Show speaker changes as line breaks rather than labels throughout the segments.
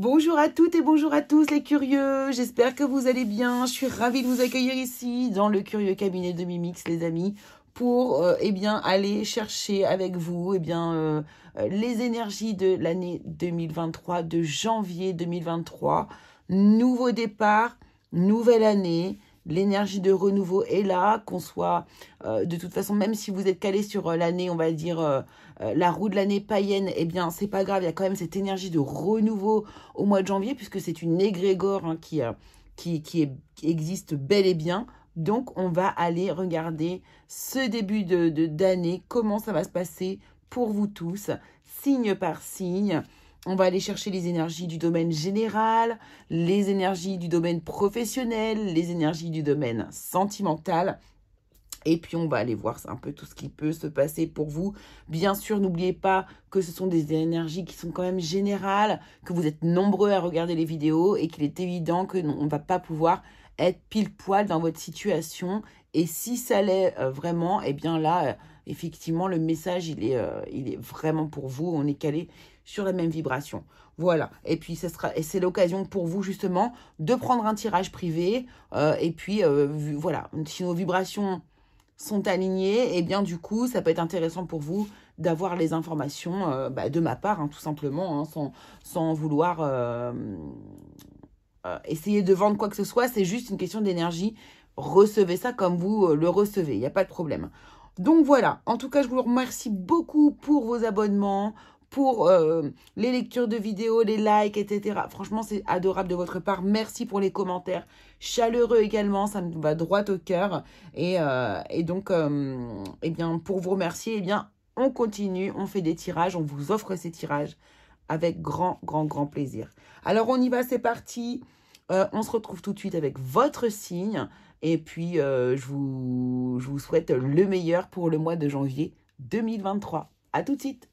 Bonjour à toutes et bonjour à tous les curieux, j'espère que vous allez bien. Je suis ravie de vous accueillir ici dans le curieux cabinet de Mimix les amis pour aller chercher avec vous les énergies de l'année 2023, de janvier 2023. Nouveau départ, nouvelle année. L'énergie de renouveau est là, qu'on soit de toute façon, même si vous êtes calé sur l'année, on va dire la roue de l'année païenne, eh bien c'est pas grave, il y a quand même cette énergie de renouveau au mois de janvier, puisque c'est une égrégore qui existe bel et bien. Donc on va aller regarder ce début d'année, comment ça va se passer pour vous tous, signe par signe. On va aller chercher les énergies du domaine général, les énergies du domaine professionnel, les énergies du domaine sentimental. Et puis, on va aller voir un peu tout ce qui peut se passer pour vous. Bien sûr, n'oubliez pas que ce sont des énergies qui sont quand même générales, que vous êtes nombreux à regarder les vidéos et qu'il est évident qu'on ne va pas pouvoir être pile poil dans votre situation. Et si ça l'est vraiment, eh bien là, effectivement, le message, il est vraiment pour vous. On est calé sur la même vibration. Voilà. Et puis, c'est l'occasion pour vous, justement, de prendre un tirage privé. Voilà. Si nos vibrations sont alignés, et bien du coup, ça peut être intéressant pour vous d'avoir les informations de ma part, tout simplement, sans vouloir essayer de vendre quoi que ce soit. C'est juste une question d'énergie. Recevez ça comme vous le recevez, il n'y a pas de problème. Donc voilà, en tout cas, je vous remercie beaucoup pour vos abonnements, pour les lectures de vidéos, les likes, etc. Franchement, c'est adorable de votre part. Merci pour les commentaires chaleureux également, ça me va droit au cœur. Et donc, pour vous remercier, on continue, on fait des tirages, on vous offre ces tirages avec grand plaisir. Alors, on y va, c'est parti. On se retrouve tout de suite avec votre signe. Et puis, je vous souhaite le meilleur pour le mois de janvier 2023. À tout de suite.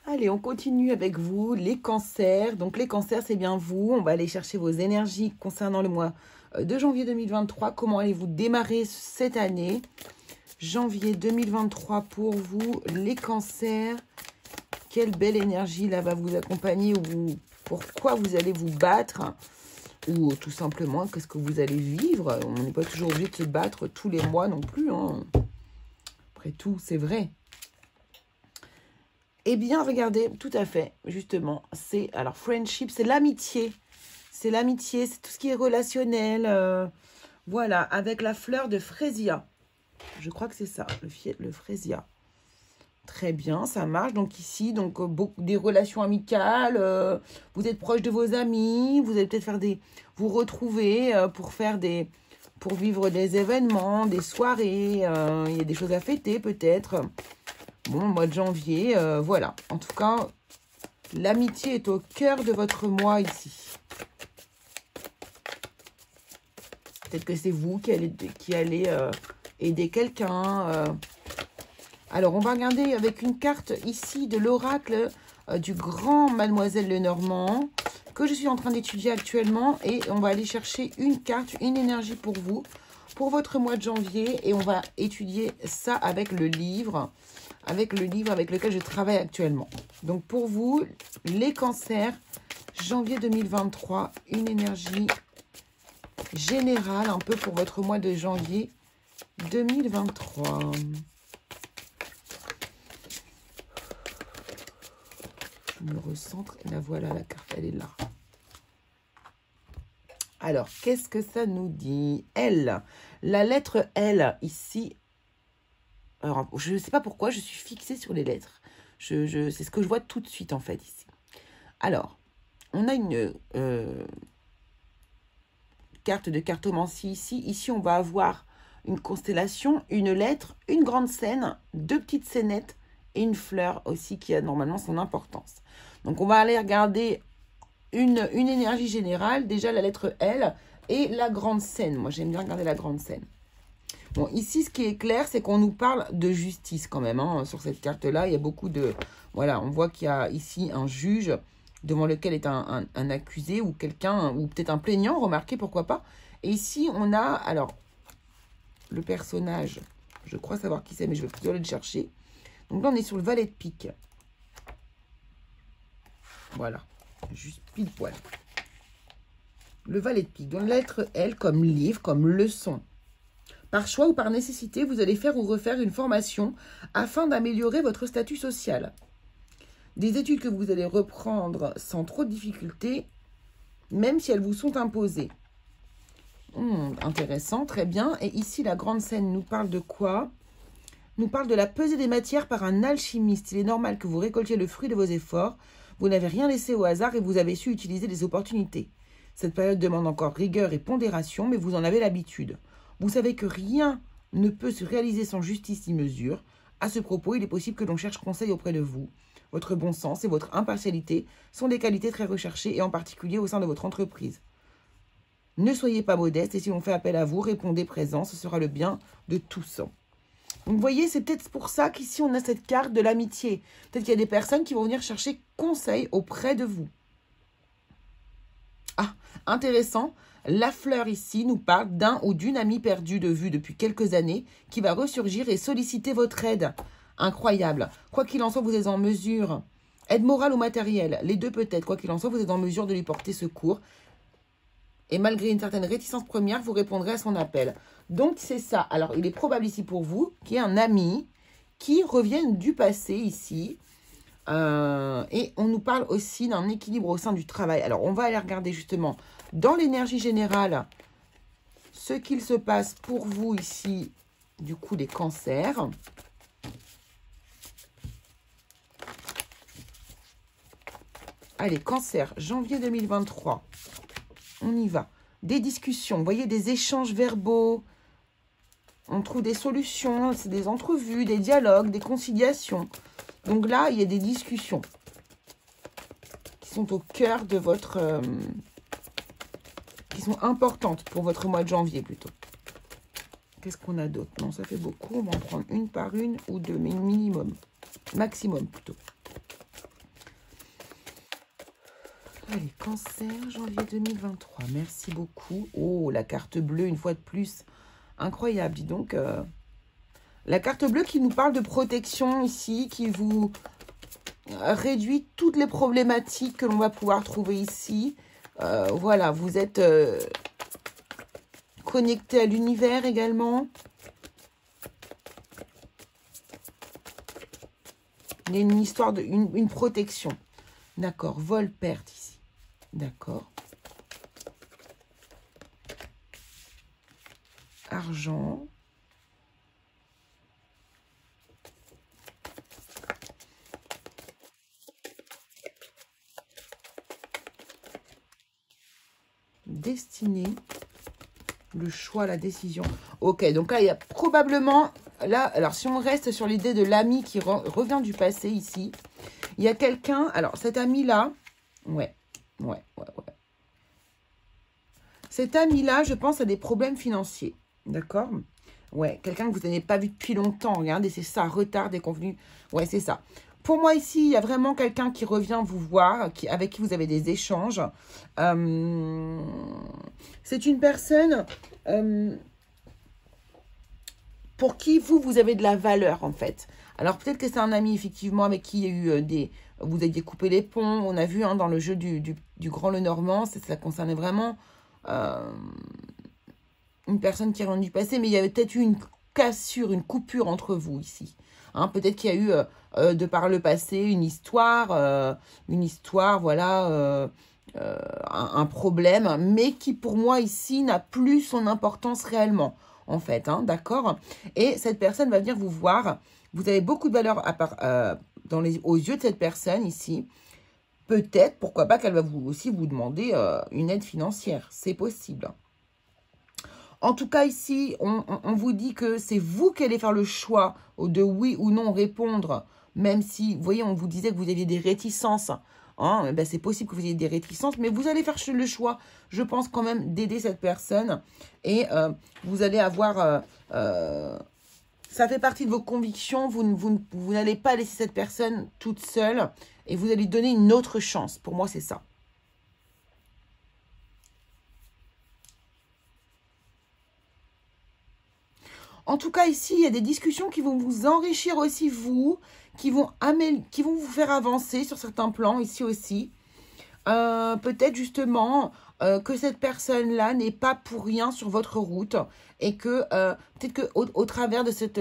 Allez, on continue avec vous, les cancers. Donc, les cancers, c'est bien vous. On va aller chercher vos énergies concernant le mois de janvier 2023. Comment allez-vous démarrer cette année? Janvier 2023 pour vous, les cancers. Quelle belle énergie là va vous accompagner, ou pourquoi vous allez vous battre, ou tout simplement qu'est-ce que vous allez vivre. On n'est pas toujours obligé de se battre tous les mois non plus. Après tout, c'est vrai. Eh bien, regardez, tout à fait, justement, alors, friendship, c'est l'amitié. C'est l'amitié, c'est tout ce qui est relationnel. Voilà, avec la fleur de frésia. Je crois que c'est ça, le frésia. Très bien, ça marche. Donc ici, beaucoup des relations amicales. Vous êtes proche de vos amis. Vous allez peut-être vous retrouver pour vivre des événements, des soirées. Il y a des choses à fêter peut-être. Bon, mois de janvier, voilà. En tout cas, l'amitié est au cœur de votre mois ici. Peut-être que c'est vous qui allez aider quelqu'un. Alors, on va regarder avec une carte ici de l'oracle du grand Mademoiselle Lenormand que je suis en train d'étudier actuellement. Et on va aller chercher une carte, une énergie pour vous, pour votre mois de janvier. Et on va étudier ça avec le livre avec lequel je travaille actuellement. Donc, pour vous, les cancers, janvier 2023, une énergie générale un peu pour votre mois de janvier 2023. Je me recentre. Et la voilà, la carte, elle est là. Alors, qu'est-ce que ça nous dit? L. La lettre L, ici. Alors, je ne sais pas pourquoi, je suis fixée sur les lettres. C'est ce que je vois tout de suite, en fait, ici. Alors, on a une carte de cartomancie ici. Ici, on va avoir une constellation, une lettre, une grande scène, deux petites scénettes et une fleur aussi qui a normalement son importance. Donc, on va aller regarder une énergie générale. Déjà, la lettre L et la grande scène. Moi, j'aime bien regarder la grande scène. Bon, ici, ce qui est clair, c'est qu'on nous parle de justice quand même. Sur cette carte-là, il y a beaucoup de... Voilà, on voit qu'il y a ici un juge devant lequel est un accusé ou quelqu'un, ou peut-être un plaignant, remarquez, pourquoi pas. Et ici, on a, alors, le personnage, je crois savoir qui c'est, mais je vais plutôt aller le chercher. Donc là, on est sur le valet de pique. Voilà, juste pile poil. Le valet de pique, dans la lettre L comme livre, comme leçon. Par choix ou par nécessité, vous allez faire ou refaire une formation afin d'améliorer votre statut social. Des études que vous allez reprendre sans trop de difficultés, même si elles vous sont imposées. Intéressant, très bien. Et ici, la grande scène nous parle de quoi? Nous parle de la pesée des matières par un alchimiste. Il est normal que vous récoltiez le fruit de vos efforts. Vous n'avez rien laissé au hasard et vous avez su utiliser les opportunités. Cette période demande encore rigueur et pondération, mais vous en avez l'habitude. Vous savez que rien ne peut se réaliser sans justice ni mesure. À ce propos, il est possible que l'on cherche conseil auprès de vous. Votre bon sens et votre impartialité sont des qualités très recherchées et en particulier au sein de votre entreprise. Ne soyez pas modeste et si l'on fait appel à vous, répondez présent, ce sera le bien de tous. Donc, vous voyez, c'est peut-être pour ça qu'ici, on a cette carte de l'amitié. Peut-être qu'il y a des personnes qui vont venir chercher conseil auprès de vous. Ah, intéressant. La fleur ici nous parle d'un ou d'une amie perdue de vue depuis quelques années qui va ressurgir et solliciter votre aide. Incroyable. Quoi qu'il en soit, vous êtes en mesure, aide morale ou matérielle, les deux peut-être, quoi qu'il en soit, vous êtes en mesure de lui porter secours. Et malgré une certaine réticence première, vous répondrez à son appel. Donc, c'est ça. Alors, il est probable ici pour vous qu'il y ait un ami qui revienne du passé ici. Et on nous parle aussi d'un équilibre au sein du travail. Alors, on va aller regarder justement dans l'énergie générale ce qu'il se passe pour vous ici, du coup, les cancers. Allez, cancer, janvier 2023. On y va. Des discussions, vous voyez, des échanges verbaux. On trouve des solutions, c'est des entrevues, des dialogues, des conciliations. Donc là, il y a des discussions qui sont au cœur de votre... qui sont importantes pour votre mois de janvier plutôt. Qu'est-ce qu'on a d'autre? Non, ça fait beaucoup. On va en prendre une par une ou deux, mais minimum. Maximum plutôt. Allez, cancer, janvier 2023. Merci beaucoup. Oh, la carte bleue, une fois de plus. Incroyable, dis donc. La carte bleue qui nous parle de protection ici, qui vous réduit toutes les problématiques que l'on va pouvoir trouver ici. Voilà, vous êtes connecté à l'univers également. Il y a une histoire de une protection. D'accord, vol, perte ici. D'accord. Argent. Destinée. Le choix, la décision. Ok, donc là, il y a probablement... Là, alors, si on reste sur l'idée de l'ami qui revient du passé ici, il y a quelqu'un... Alors, cet ami-là... Ouais. Cet ami-là, je pense, a des problèmes financiers. D'accord? Ouais, quelqu'un que vous n'avez pas vu depuis longtemps. Regardez, c'est ça, retard des convenus. Ouais, c'est ça. Pour moi, ici, il y a vraiment quelqu'un qui revient vous voir, avec qui vous avez des échanges. C'est une personne pour qui vous avez de la valeur, en fait. Alors, peut-être que c'est un ami, effectivement, avec qui il y a eu des... Vous aviez coupé les ponts. On a vu dans le jeu du Grand Lenormand, ça concernait vraiment une personne qui est rendue du passé. Mais il y avait peut-être eu une cassure, une coupure entre vous ici. Hein, peut-être qu'il y a eu, de par le passé, une histoire, voilà, un problème, mais qui, pour moi, ici, n'a plus son importance réellement, en fait. Hein, d'accord? Et cette personne va venir vous voir. Vous avez beaucoup de valeur aux yeux de cette personne ici. Peut-être, pourquoi pas, qu'elle va aussi vous demander une aide financière. C'est possible. En tout cas, ici, on vous dit que c'est vous qui allez faire le choix de oui ou non répondre, même si, vous voyez, on vous disait que vous aviez des réticences. Hein, ben c'est possible que vous ayez des réticences, mais vous allez faire le choix, je pense quand même, d'aider cette personne. Et vous allez avoir... ça fait partie de vos convictions. Vous n'allez pas laisser cette personne toute seule et vous allez lui donner une autre chance. Pour moi, c'est ça. En tout cas, ici, il y a des discussions qui vont vous enrichir aussi, vous, qui vont vous faire avancer sur certains plans, ici aussi. peut-être justement que cette personne-là n'est pas pour rien sur votre route et que peut-être qu'au travers de cette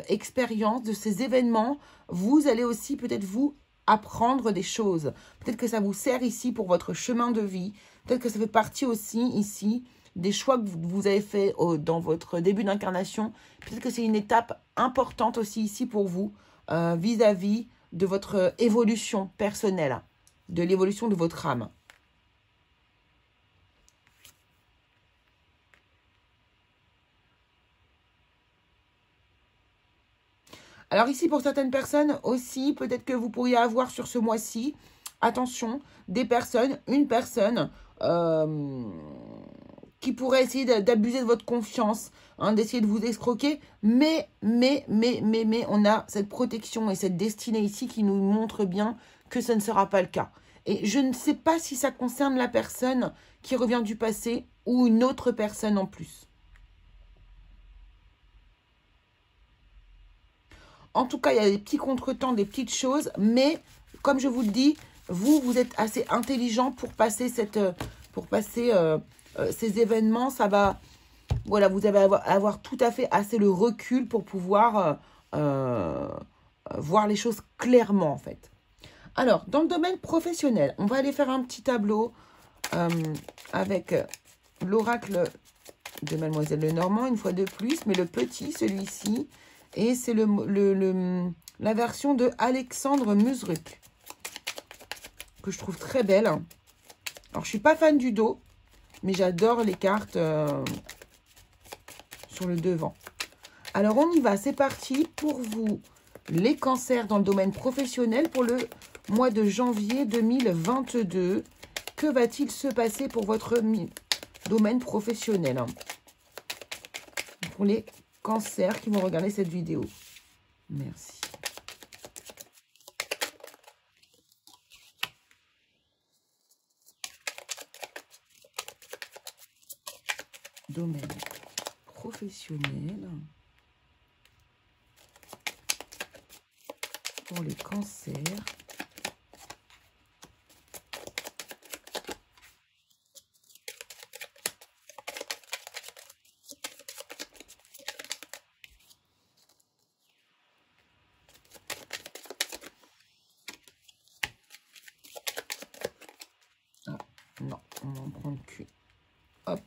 expérience, de ces événements, vous allez aussi peut-être vous apprendre des choses. Peut-être que ça vous sert ici pour votre chemin de vie. Peut-être que ça fait partie aussi ici des choix que vous avez fait dans votre début d'incarnation. Peut-être que c'est une étape importante aussi ici pour vous vis-à-vis de votre évolution personnelle, de l'évolution de votre âme. Alors ici, pour certaines personnes aussi, peut-être que vous pourriez avoir sur ce mois-ci, attention, une personne qui pourrait essayer d'abuser de votre confiance, hein, d'essayer de vous escroquer, mais, on a cette protection et cette destinée ici qui nous montre bien que ce ne sera pas le cas. Et je ne sais pas si ça concerne la personne qui revient du passé ou une autre personne en plus. En tout cas, il y a des petits contretemps, des petites choses, mais comme je vous le dis, vous êtes assez intelligent pour passer ces événements. Ça va, voilà, vous allez avoir tout à fait assez le recul pour pouvoir voir les choses clairement, en fait. Alors, dans le domaine professionnel, on va aller faire un petit tableau avec l'oracle de Mademoiselle Lenormand, une fois de plus, mais le petit, celui-ci. Et c'est la version de Alexandre Musruc, que je trouve très belle. Alors, je ne suis pas fan du dos, mais j'adore les cartes sur le devant. Alors, on y va, c'est parti pour vous, les cancers dans le domaine professionnel pour le mois de janvier 2022. Que va-t-il se passer pour votre domaine professionnel, hein, pour les cancers qui vont regarder cette vidéo? Merci. Domaine professionnel pour les cancers. Non, on va en prendre qu'une. Hop.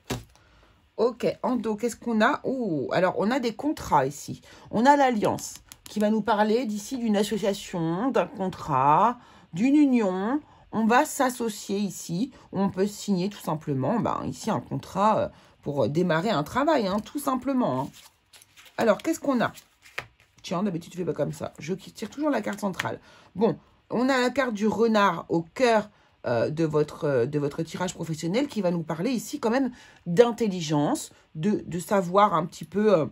Ok, en dos, qu'est-ce qu'on a? Oh, alors, on a des contrats ici. On a l'alliance qui va nous parler d'ici d'une association, d'un contrat, d'une union. On va s'associer ici. On peut signer tout simplement, ici, un contrat pour démarrer un travail, hein, tout simplement. Hein. Alors, qu'est-ce qu'on a? Tiens, d'habitude, tu fais pas comme ça. Je tire toujours la carte centrale. Bon, on a la carte du renard au cœur de votre tirage professionnel qui va nous parler ici quand même d'intelligence, de savoir un petit peu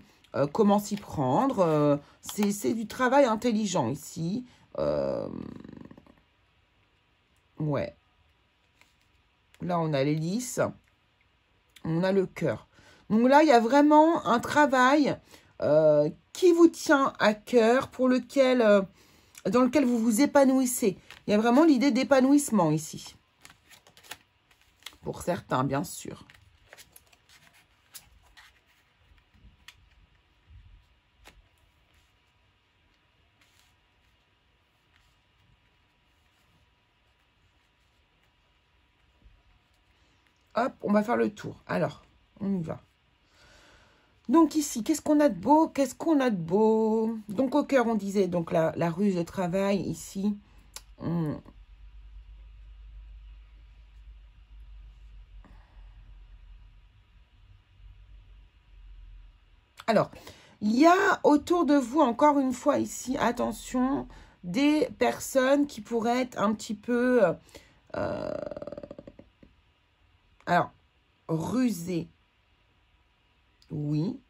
comment s'y prendre. C'est du travail intelligent ici. Ouais. Là, on a l'hélice. On a le cœur. Donc là, il y a vraiment un travail qui vous tient à cœur, dans lequel vous vous épanouissez. Il y a vraiment l'idée d'épanouissement ici. Pour certains, bien sûr. Hop, on va faire le tour. Alors, on y va. Donc ici, qu'est-ce qu'on a de beau? Qu'est-ce qu'on a de beau? Donc au cœur, on disait, donc la ruse de travail, ici. Alors, il y a autour de vous, encore une fois ici, attention, des personnes qui pourraient être un petit peu... alors, rusées. Oui.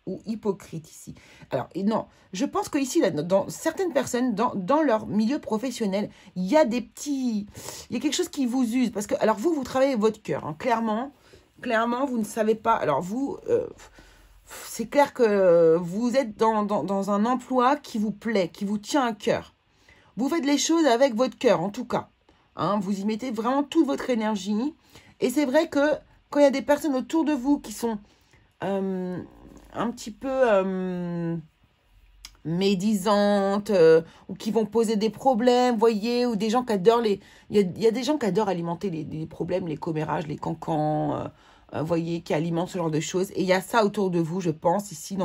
Ou hypocrite ici. Alors, non, je pense que ici, dans certaines personnes, dans leur milieu professionnel, il y a il y a quelque chose qui vous use. Parce que, alors vous travaillez votre cœur. Hein, clairement, vous ne savez pas. Alors vous, c'est clair que vous êtes dans un emploi qui vous plaît, qui vous tient à cœur. Vous faites les choses avec votre cœur, en tout cas. Hein, vous y mettez vraiment toute votre énergie. Et c'est vrai que quand il y a des personnes autour de vous qui sont un petit peu médisantes ou qui vont poser des problèmes, voyez, ou des gens qui adorent les... Il y a des gens qui adorent alimenter les problèmes, les commérages, les cancans, voyez, qui alimentent ce genre de choses. Et il y a ça autour de vous, je pense, ici,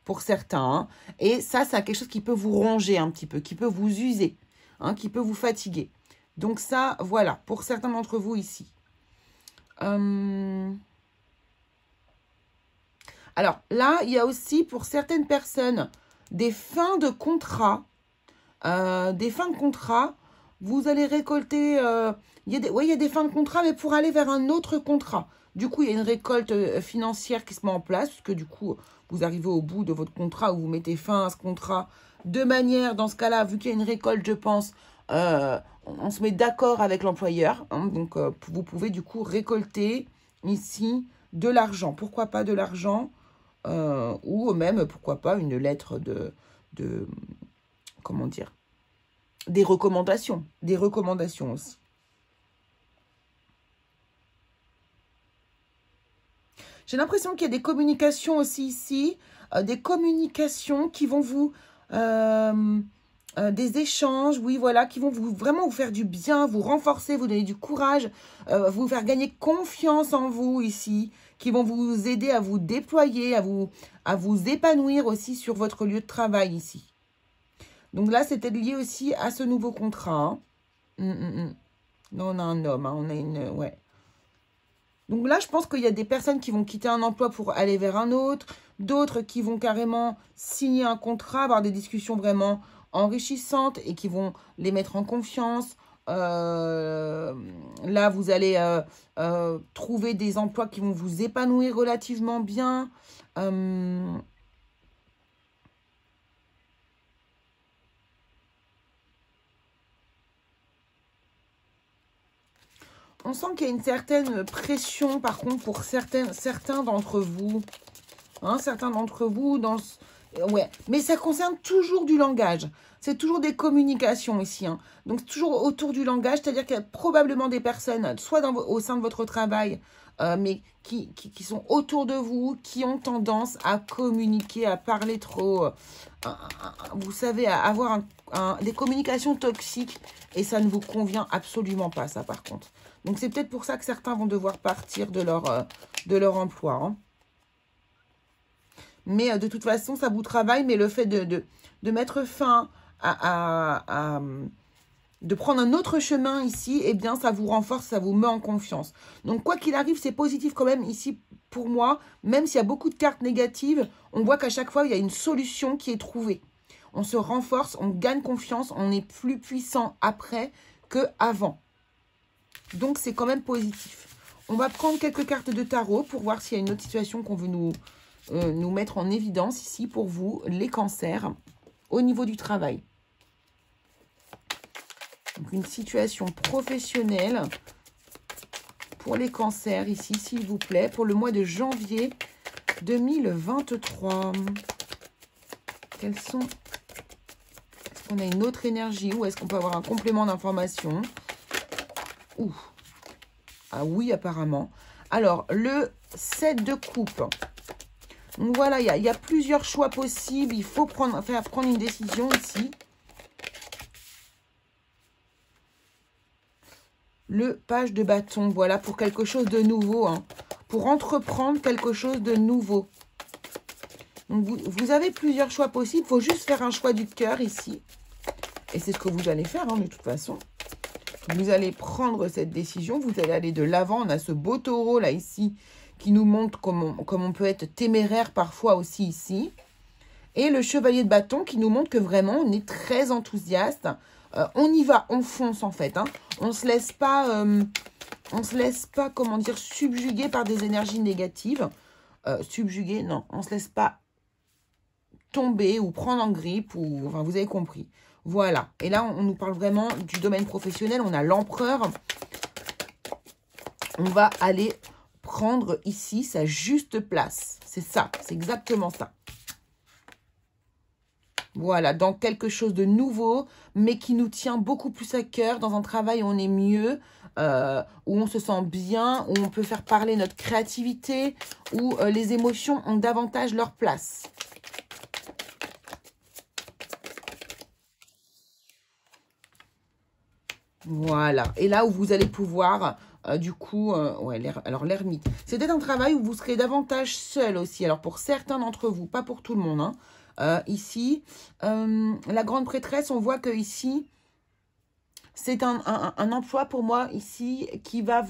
pour certains. Hein. Et ça, c'est quelque chose qui peut vous ronger un petit peu, qui peut vous user, hein, qui peut vous fatiguer. Donc ça, voilà, pour certains d'entre vous ici. Alors là, il y a aussi pour certaines personnes des fins de contrat. Des fins de contrat, vous allez récolter... il y a des fins de contrat, mais pour aller vers un autre contrat. Du coup, il y a une récolte financière qui se met en place, puisque du coup, vous arrivez au bout de votre contrat, où vous mettez fin à ce contrat de manière, dans ce cas-là, vu qu'il y a une récolte, je pense, on se met d'accord avec l'employeur. Hein, donc, vous pouvez du coup récolter ici de l'argent. Pourquoi pas de l'argent ou même, pourquoi pas, une lettre de comment dire, des recommandations aussi. J'ai l'impression qu'il y a des communications aussi ici, des communications qui vont vous... des échanges, oui, voilà, qui vont vraiment vous faire du bien, vous renforcer, vous donner du courage, vous faire gagner confiance en vous ici, qui vont vous aider à vous déployer, à vous épanouir aussi sur votre lieu de travail ici. Donc là, c'était lié aussi à ce nouveau contrat. Hein. Non, on a un homme, hein, on a une... Ouais. Donc là, je pense qu'il y a des personnes qui vont quitter un emploi pour aller vers un autre, d'autres qui vont carrément signer un contrat, avoir des discussions vraiment enrichissantes et qui vont les mettre en confiance. Là, vous allez trouver des emplois qui vont vous épanouir relativement bien. On sent qu'il y a une certaine pression, par contre, pour certains d'entre vous. Hein, certains d'entre vous, ouais. Mais ça concerne toujours du langage. C'est toujours des communications ici. Hein. Donc, toujours autour du langage. C'est-à-dire qu'il y a probablement des personnes, soit au sein de votre travail, mais qui sont autour de vous, qui ont tendance à communiquer, à parler trop. Vous savez, à avoir des communications toxiques. Et ça ne vous convient absolument pas, ça, par contre. Donc, c'est peut-être pour ça que certains vont devoir partir de leur emploi. Hein. Mais de toute façon, ça vous travaille. Mais le fait de mettre fin de prendre un autre chemin ici, eh bien, ça vous renforce, ça vous met en confiance. Donc, quoi qu'il arrive, c'est positif quand même ici pour moi. Même s'il y a beaucoup de cartes négatives, on voit qu'à chaque fois, il y a une solution qui est trouvée. On se renforce, on gagne confiance, on est plus puissant après qu'avant. Donc, c'est quand même positif. On va prendre quelques cartes de tarot pour voir s'il y a une autre situation qu'on veut nous mettre en évidence ici pour vous, les cancers, au niveau du travail. Donc, une situation professionnelle pour les cancers ici, s'il vous plaît, pour le mois de janvier 2023. Quels sont... Est-ce qu'on a une autre énergie ou est-ce qu'on peut avoir un complément d'information? Ouh. Ah oui, apparemment. Alors, le 7 de coupe. Donc voilà, il y a plusieurs choix possibles. Il faut prendre une décision ici. Le page de bâton, voilà, pour quelque chose de nouveau. Hein, pour entreprendre quelque chose de nouveau. Donc vous avez plusieurs choix possibles. Il faut juste faire un choix du cœur ici. Et c'est ce que vous allez faire, hein, de toute façon. Vous allez prendre cette décision. Vous allez aller de l'avant. On a ce beau taureau là ici qui nous montre comme on peut être téméraire parfois aussi ici. Et le chevalier de bâton qui nous montre que vraiment on est très enthousiaste. On y va, on fonce en fait. Hein. On se laisse pas, comment dire, subjuguer par des énergies négatives. Subjuguer, non. On se laisse pas tomber ou prendre en grippe. Enfin, vous avez compris. Voilà. Et là, on nous parle vraiment du domaine professionnel. On a l'empereur. On va aller prendre ici sa juste place. C'est ça. C'est exactement ça. Voilà, dans quelque chose de nouveau, mais qui nous tient beaucoup plus à cœur. Dans un travail où on est mieux, où on se sent bien, où on peut faire parler notre créativité, où les émotions ont davantage leur place. Voilà. Et là où vous allez pouvoir, du coup, ouais, alors l'ermite. C'est peut-être un travail où vous serez davantage seul aussi. Alors pour certains d'entre vous, pas pour tout le monde, hein. Ici, la grande prêtresse, on voit que ici, c'est un emploi pour moi ici qui va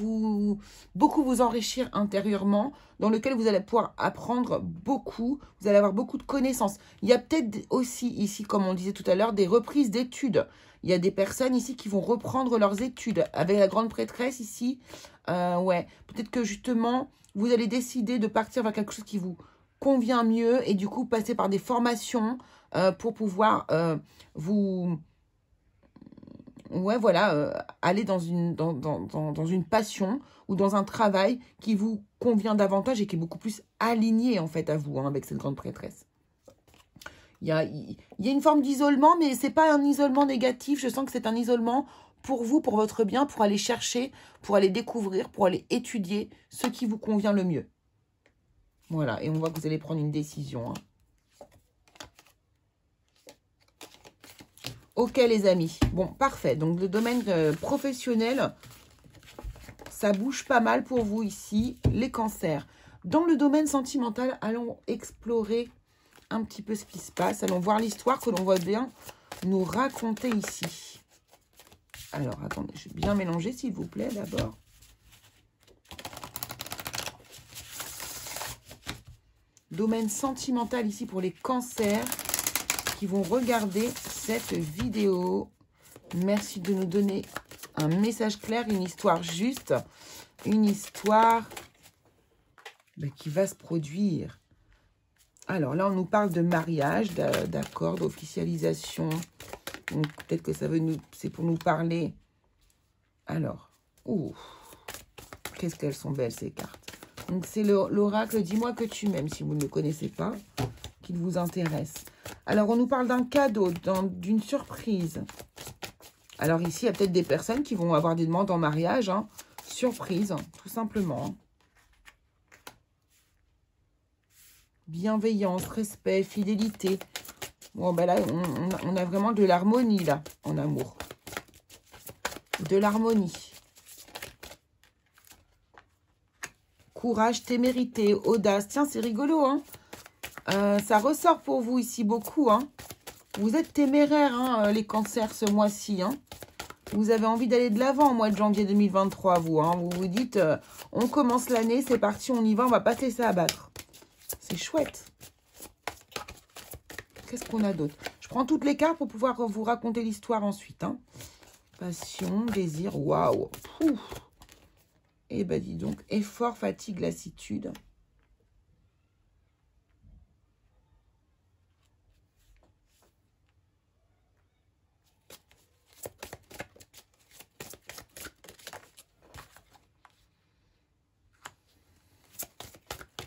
beaucoup vous enrichir intérieurement, dans lequel vous allez pouvoir apprendre beaucoup, vous allez avoir beaucoup de connaissances. Il y a peut-être aussi ici, comme on disait tout à l'heure, des reprises d'études. Il y a des personnes ici qui vont reprendre leurs études. Avec la grande prêtresse ici, ouais, peut-être que justement, vous allez décider de partir vers quelque chose qui vous convient mieux et du coup passer par des formations pour pouvoir vous... Ouais, voilà, aller dans une passion ou dans un travail qui vous convient davantage et qui est beaucoup plus aligné en fait à vous, hein, avec cette grande prêtresse. Il y a une forme d'isolement, mais c'est pas un isolement négatif. Je sens que c'est un isolement pour vous, pour votre bien, pour aller chercher, pour aller découvrir, pour aller étudier ce qui vous convient le mieux. Voilà, et on voit que vous allez prendre une décision. Hein. Ok les amis, bon parfait, donc le domaine professionnel, ça bouge pas mal pour vous ici, les cancers. Dans le domaine sentimental, allons explorer un petit peu ce qui se passe, allons voir l'histoire que l'on va bien nous raconter ici. Alors attendez, je vais bien mélanger s'il vous plaît d'abord. Domaine sentimental ici pour les cancers qui vont regarder cette vidéo. Merci de nous donner un message clair, une histoire juste, une histoire qui va se produire. Alors là, on nous parle de mariage, d'accord, d'officialisation. Donc peut-être que ça veut c'est pour nous parler. Alors, qu'est-ce qu'elles sont belles ces cartes. Donc c'est l'oracle Dis-moi que tu m'aimes, si vous ne le connaissez pas, qu'il vous intéresse. Alors on nous parle d'un cadeau, d'une surprise. Alors ici, il y a peut-être des personnes qui vont avoir des demandes en mariage, hein. Surprise, tout simplement. Bienveillance, respect, fidélité. Bon, ben là, on a vraiment de l'harmonie, là, en amour. De l'harmonie. Courage, témérité, audace. Tiens, c'est rigolo, hein. Ça ressort pour vous ici beaucoup, hein. Vous êtes téméraires, hein, les cancers, ce mois-ci, hein. Vous avez envie d'aller de l'avant au mois de janvier 2023, vous. Hein. Vous vous dites, on commence l'année, c'est parti, on y va, on va pas se laisser abattre. C'est chouette. Qu'est-ce qu'on a d'autre? Je prends toutes les cartes pour pouvoir vous raconter l'histoire ensuite. Hein. Passion, désir, waouh. Eh ben dis donc, effort, fatigue, lassitude.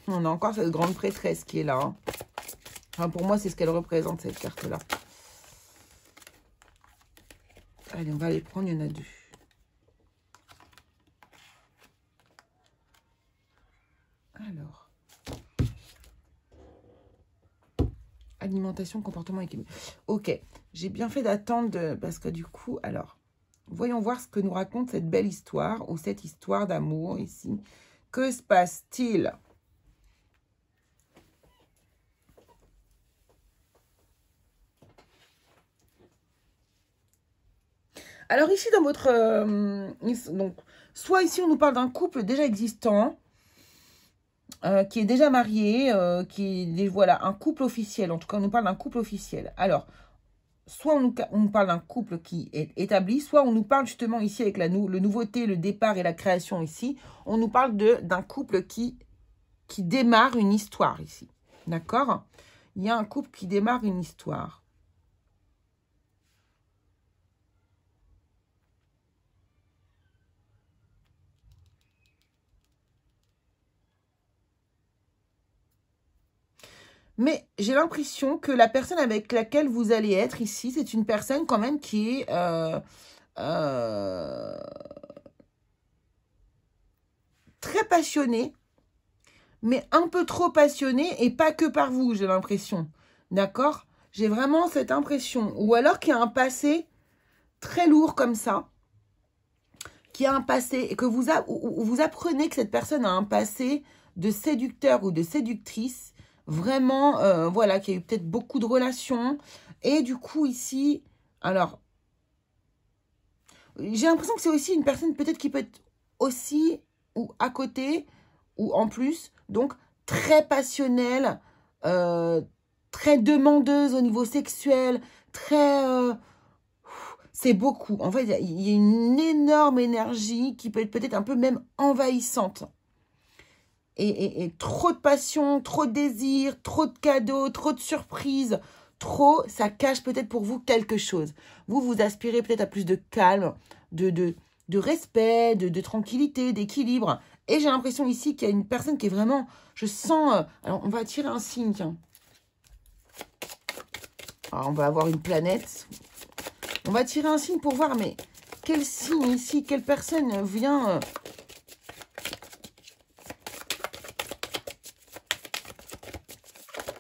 On a encore cette grande prêtresse qui est là. Hein. Enfin, pour moi, c'est ce qu'elle représente, cette carte-là. Allez, on va les prendre, il y en a deux. Alors. Alimentation, comportement équilibré. Ok, j'ai bien fait d'attendre parce que du coup, alors, voyons voir ce que nous raconte cette belle histoire ou cette histoire d'amour ici. Que se passe-t-il? Alors ici, dans votre... donc, soit ici, on nous parle d'un couple déjà existant, qui est déjà marié, qui est, voilà, un couple officiel. En tout cas, on nous parle d'un couple officiel. Alors, soit on nous parle d'un couple qui est établi, soit on nous parle justement ici avec le nouveauté, le départ et la création ici, on nous parle d'un couple qui démarre une histoire ici. D'accord? Il y a un couple qui démarre une histoire. Mais j'ai l'impression que la personne avec laquelle vous allez être ici, c'est une personne quand même qui est très passionnée, mais un peu trop passionnée et pas que par vous, j'ai l'impression. D'accord? J'ai vraiment cette impression. Ou alors qu'il y a un passé très lourd comme ça, qui a un passé, et que vous apprenez que cette personne a un passé de séducteur ou de séductrice, vraiment, voilà, qui a eu peut-être beaucoup de relations. Et du coup, ici, alors, j'ai l'impression que c'est aussi une personne peut-être qui peut être aussi, ou à côté, ou en plus, donc très passionnelle, très demandeuse au niveau sexuel, très... c'est beaucoup. En fait, il y a une énorme énergie qui peut être peut-être un peu même envahissante. Et trop de passion, trop de désir, trop de cadeaux, trop de surprises, trop, ça cache peut-être pour vous quelque chose. Vous aspirez peut-être à plus de calme, de respect, de tranquillité, d'équilibre. Et j'ai l'impression ici qu'il y a une personne qui est vraiment, je sens... alors, on va tirer un signe, tiens. Alors, on va avoir une planète. On va tirer un signe pour voir, mais quel signe ici, quelle personne vient...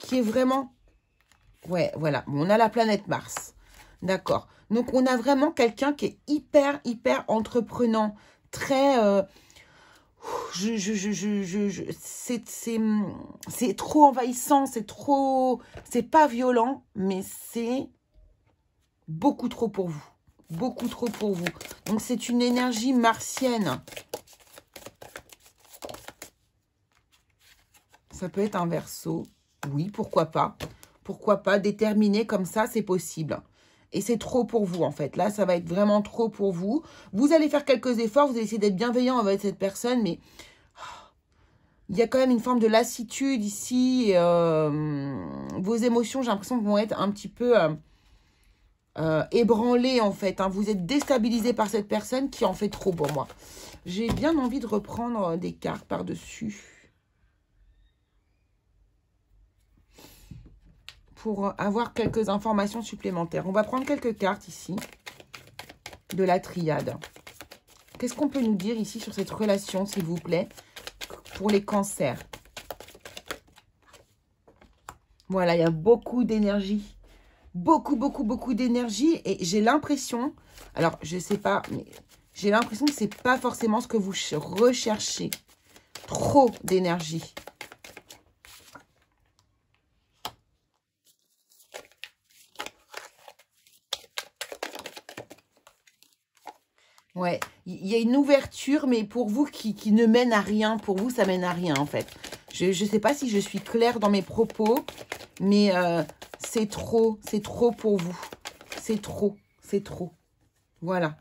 qui est vraiment... Ouais, voilà. On a la planète Mars. D'accord. Donc, on a vraiment quelqu'un qui est hyper entreprenant. Très... c'est trop envahissant, c'est trop... C'est pas violent, mais c'est beaucoup trop pour vous. Beaucoup trop pour vous. Donc, c'est une énergie martienne. Ça peut être un Verseau. Oui, pourquoi pas. Pourquoi pas. Déterminé comme ça, c'est possible. Et c'est trop pour vous, en fait. Là, ça va être vraiment trop pour vous. Vous allez faire quelques efforts. Vous allez essayer d'être bienveillant avec cette personne. Mais il y a quand même une forme de lassitude ici. Vos émotions, j'ai l'impression, vont être un petit peu ébranlées, en fait. Hein. Vous êtes déstabilisé par cette personne qui en fait trop pour moi. J'ai bien envie de reprendre des cartes par-dessus. Pour avoir quelques informations supplémentaires. On va prendre quelques cartes ici de la triade. Qu'est-ce qu'on peut nous dire ici sur cette relation, s'il vous plaît, pour les cancers? Voilà, il y a beaucoup d'énergie. Beaucoup d'énergie. Et j'ai l'impression, alors je ne sais pas, mais j'ai l'impression que ce n'est pas forcément ce que vous recherchez. Trop d'énergie. Ouais, il y a une ouverture, mais pour vous qui ne mène à rien, pour vous, ça mène à rien, en fait. Je ne sais pas si je suis claire dans mes propos, mais c'est trop pour vous. C'est trop. Voilà.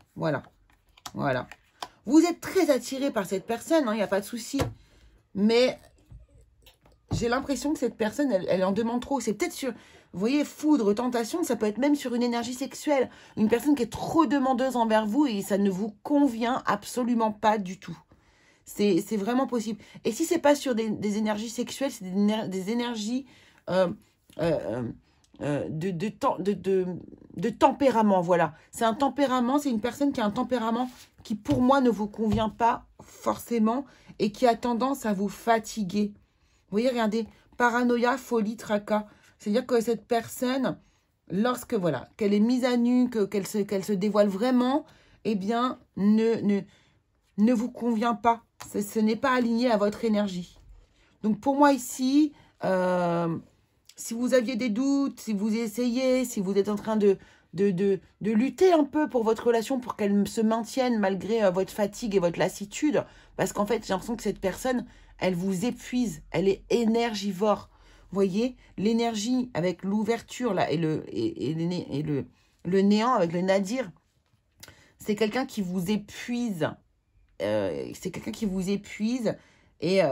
Vous êtes très attiré par cette personne, il n'y a pas de souci. Mais j'ai l'impression que cette personne, elle en demande trop. C'est peut-être sur... Vous voyez, foudre, tentation, ça peut être même sur une énergie sexuelle. Une personne qui est trop demandeuse envers vous et ça ne vous convient absolument pas du tout. C'est vraiment possible. Et si c'est pas sur des énergies sexuelles, c'est des énergies de tempérament, voilà. C'est un tempérament, c'est une personne qui a un tempérament qui, pour moi, ne vous convient pas forcément et qui a tendance à vous fatiguer. Vous voyez, regardez, paranoïa, folie, tracas. C'est-à-dire que cette personne, lorsque, voilà, qu'elle est mise à nu, qu'elle se dévoile vraiment, eh bien, ne vous convient pas. Ce n'est pas aligné à votre énergie. Donc, pour moi, ici, si vous aviez des doutes, si vous essayez, si vous êtes en train de lutter un peu pour votre relation, pour qu'elle se maintienne malgré votre fatigue et votre lassitude, parce qu'en fait, j'ai l'impression que cette personne, elle vous épuise, elle est énergivore. Vous voyez, l'énergie avec l'ouverture là et le néant avec le nadir, c'est quelqu'un qui vous épuise. C'est quelqu'un qui vous épuise et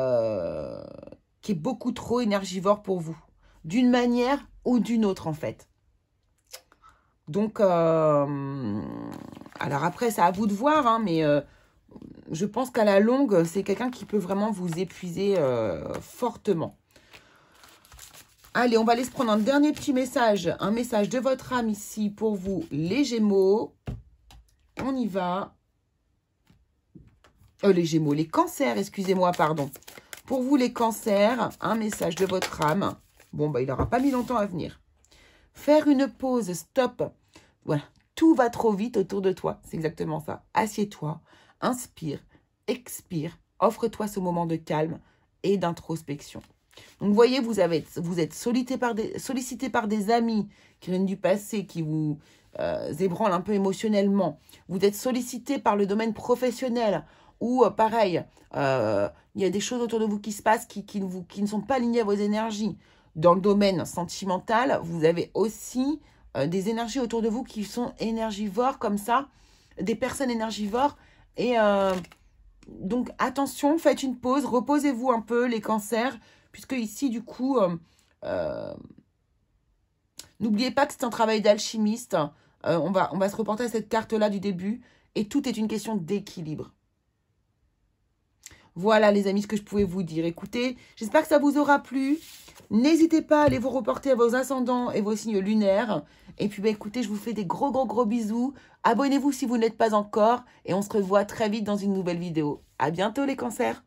qui est beaucoup trop énergivore pour vous. D'une manière ou d'une autre, en fait. Donc, alors après, c'est à vous de voir, hein, mais je pense qu'à la longue, c'est quelqu'un qui peut vraiment vous épuiser fortement. Allez, on va aller se prendre un dernier petit message. Un message de votre âme ici pour vous, les Gémeaux. On y va. Les Gémeaux, les Cancers, excusez-moi, pardon. Pour vous, les Cancers, un message de votre âme. Bon, bah, il n'aura pas mis longtemps à venir. Faire une pause, stop. Voilà, tout va trop vite autour de toi. C'est exactement ça. Assieds-toi, inspire, expire. Offre-toi ce moment de calme et d'introspection. Donc, vous voyez, vous êtes sollicité par des amis qui viennent du passé, qui vous ébranlent un peu émotionnellement. Vous êtes sollicité par le domaine professionnel ou, pareil, il y a des choses autour de vous qui se passent qui ne sont pas alignées à vos énergies. Dans le domaine sentimental, vous avez aussi des énergies autour de vous qui sont énergivores comme ça, des personnes énergivores. Et donc, attention, faites une pause, reposez-vous un peu, les Cancers. Puisque ici, du coup, n'oubliez pas que c'est un travail d'alchimiste. On va se reporter à cette carte-là du début. Et tout est une question d'équilibre. Voilà, les amis, ce que je pouvais vous dire. Écoutez, j'espère que ça vous aura plu. N'hésitez pas à aller vous reporter à vos ascendants et vos signes lunaires. Et puis, bah, écoutez, je vous fais des gros bisous. Abonnez-vous si vous n'êtes pas encore. Et on se revoit très vite dans une nouvelle vidéo. À bientôt, les Cancers.